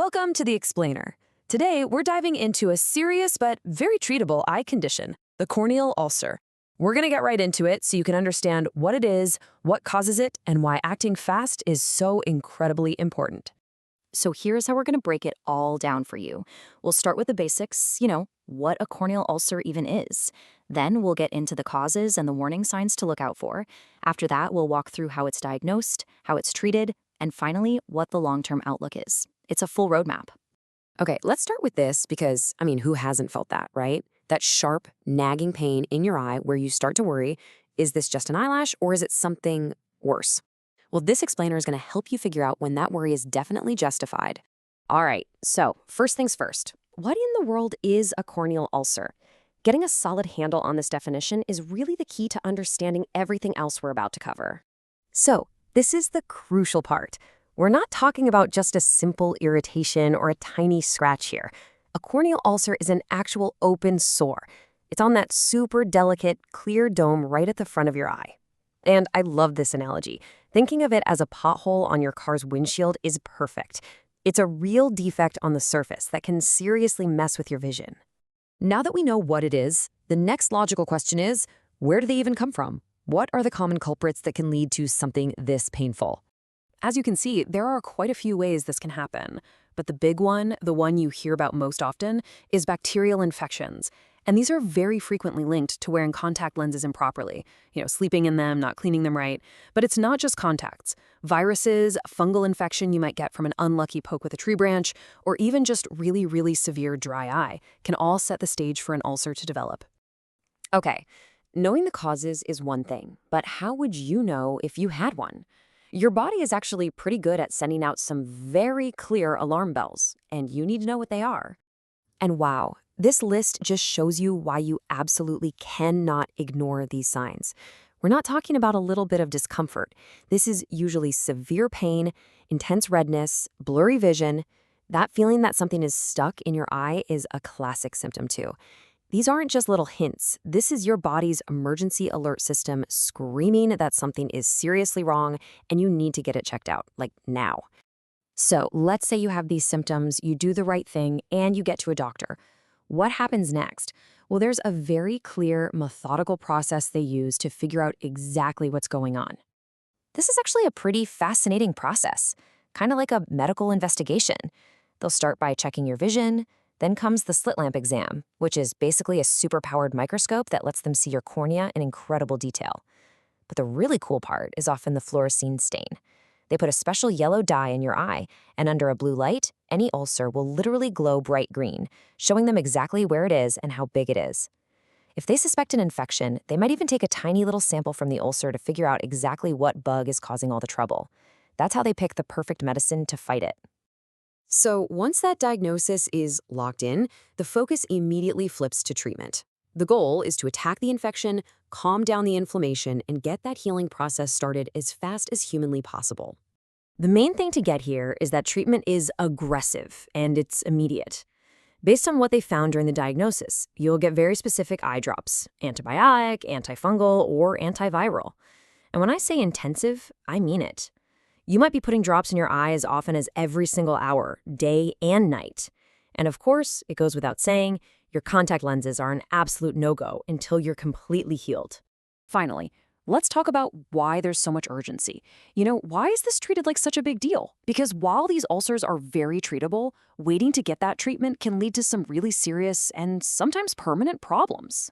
Welcome to The Explainer. Today, we're diving into a serious but very treatable eye condition, the corneal ulcer. We're going to get right into it so you can understand what it is, what causes it, and why acting fast is so incredibly important. So here's how we're going to break it all down for you. We'll start with the basics, what a corneal ulcer even is. Then we'll get into the causes and the warning signs to look out for. After that, we'll walk through how it's diagnosed, how it's treated, and finally, what the long-term outlook is. It's a full roadmap. Okay, let's start with this because, who hasn't felt that, right? That sharp, nagging pain in your eye where you start to worry, is this just an eyelash or is it something worse? Well, this explainer is going to help you figure out when that worry is definitely justified. All right, so first things first. What in the world is a corneal ulcer? Getting a solid handle on this definition is really the key to understanding everything else we're about to cover. So, this is the crucial part. We're not talking about just a simple irritation or a tiny scratch here. A corneal ulcer is an actual open sore. It's on that super delicate, clear dome right at the front of your eye. And I love this analogy. Thinking of it as a pothole on your car's windshield is perfect. It's a real defect on the surface that can seriously mess with your vision. Now that we know what it is, the next logical question is, where do they even come from? What are the common culprits that can lead to something this painful? As you can see, there are quite a few ways this can happen. But the big one, the one you hear about most often, is bacterial infections. And these are very frequently linked to wearing contact lenses improperly, sleeping in them, not cleaning them right. But it's not just contacts. Viruses, fungal infection you might get from an unlucky poke with a tree branch, or even just really, really severe dry eye can all set the stage for an ulcer to develop. Okay, knowing the causes is one thing, but how would you know if you had one? Your body is actually pretty good at sending out some very clear alarm bells, and you need to know what they are. And wow, this list just shows you why you absolutely cannot ignore these signs. We're not talking about a little bit of discomfort. This is usually severe pain, intense redness, blurry vision. That feeling that something is stuck in your eye is a classic symptom too. These aren't just little hints. This is your body's emergency alert system screaming that something is seriously wrong and you need to get it checked out, like now. So let's say you have these symptoms, you do the right thing, and you get to a doctor. What happens next? Well, there's a very clear, methodical process they use to figure out exactly what's going on. This is actually a pretty fascinating process, kind of like a medical investigation. They'll start by checking your vision. Then comes the slit lamp exam, which is basically a super-powered microscope that lets them see your cornea in incredible detail. But the really cool part is often the fluorescein stain. They put a special yellow dye in your eye, and under a blue light, any ulcer will literally glow bright green, showing them exactly where it is and how big it is. If they suspect an infection, they might even take a tiny little sample from the ulcer to figure out exactly what bug is causing all the trouble. That's how they pick the perfect medicine to fight it. So once that diagnosis is locked in, the focus immediately flips to treatment. The goal is to attack the infection, calm down the inflammation, and get that healing process started as fast as humanly possible. The main thing to get here is that treatment is aggressive and it's immediate. Based on what they found during the diagnosis, you'll get very specific eye drops, antibiotic, antifungal, or antiviral. And when I say intensive, I mean it. You might be putting drops in your eye as often as every single hour, day and night. And of course, it goes without saying, your contact lenses are an absolute no-go until you're completely healed. Finally, let's talk about why there's so much urgency. Why is this treated like such a big deal? Because while these ulcers are very treatable, waiting to get that treatment can lead to some really serious and sometimes permanent problems.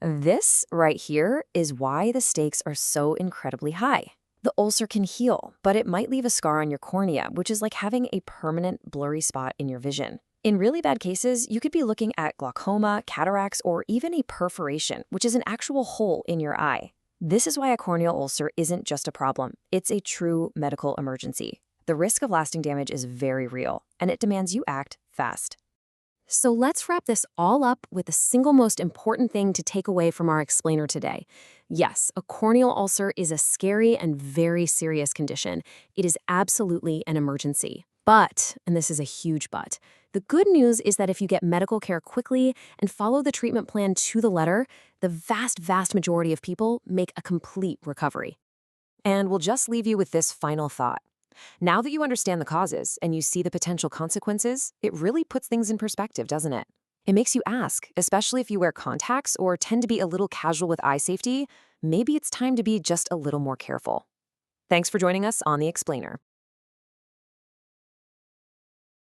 This right here is why the stakes are so incredibly high. The ulcer can heal, but it might leave a scar on your cornea, which is like having a permanent blurry spot in your vision. In really bad cases, you could be looking at glaucoma, cataracts, or even a perforation, which is an actual hole in your eye. This is why a corneal ulcer isn't just a problem. It's a true medical emergency. The risk of lasting damage is very real, and it demands you act fast. So let's wrap this all up with the single most important thing to take away from our explainer today. Yes, a corneal ulcer is a scary and very serious condition. It is absolutely an emergency. But, and this is a huge but, the good news is that if you get medical care quickly and follow the treatment plan to the letter, the vast majority of people make a complete recovery. And we'll just leave you with this final thought. Now that you understand the causes and you see the potential consequences, it really puts things in perspective, doesn't it? It makes you ask, especially if you wear contacts or tend to be a little casual with eye safety, maybe it's time to be just a little more careful. Thanks for joining us on The Explainer.